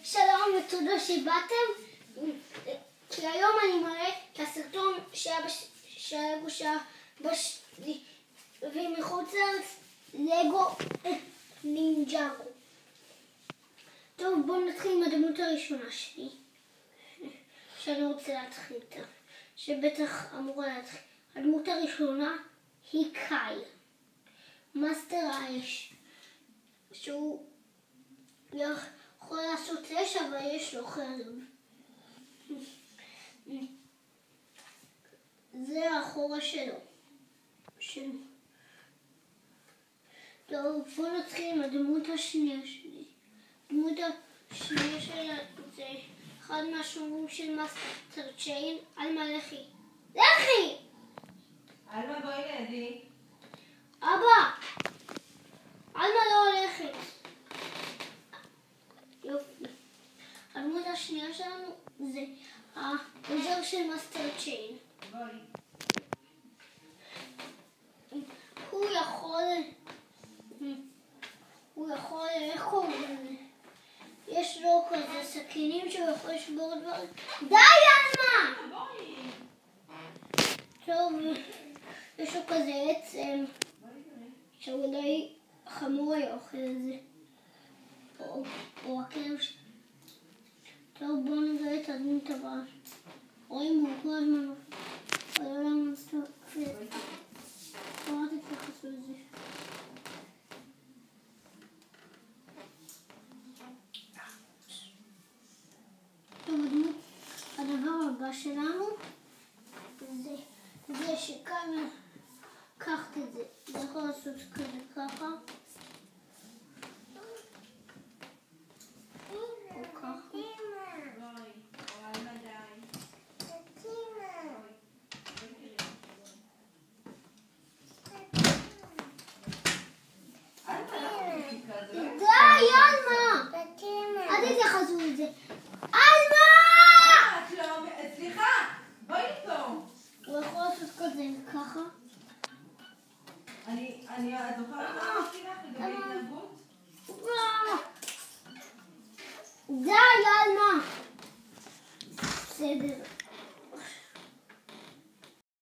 שלום ותודה שבאתם, כי היום אני מראה את הסרטון שהיה בשעה ומחוץ לארץ לגו נינג'אגו. טוב, בואו נתחיל עם הדמות הראשונה שלי, שאני רוצה להתחיל איתה, שבטח אמורה להתחיל. הדמות הראשונה היא קייל, מאסטר האש, שהוא יכול לעשות אש, אבל יש לו חרב. זה האחורה שלו. טוב, בואו נתחיל עם הדמות השנייה שלי. הדמות השנייה שלה זה אחד מהשומרים של מאסטר צ'יין, אלמה לכי. לכי! אלמה בואי לידי. אבא! אלמה לא הולכת. יופי. הדמות השנייה שלנו זה העוזר של מאסטר צ'יין. בואי. הוא יכול, איך קוראים לזה? יש לו כזה סכינים שהוא יכול לשבור דברים. די, אלמה! בואי. טוב, יש לו כזה עצם, שאולי חמור היה אוכל את זה. או הכלב שלו. טוב, בואו נראה את הדמות הבאה. רואים הוא כל הזמן. אבל למה זה קפץ? אל תתייחסו לזה. טוב, הדבר הבא שלנו זה שכאן לקחת את זה. זה יכול לעשות כזה ככה. די, אלמה! אל תתייחסו לזה. אלמה! סליחה, בואי פה. הוא יכול לעשות כזה ככה. את זוכרת מה אמרתי לך לגבי התנהגות? די, אלמה! בסדר.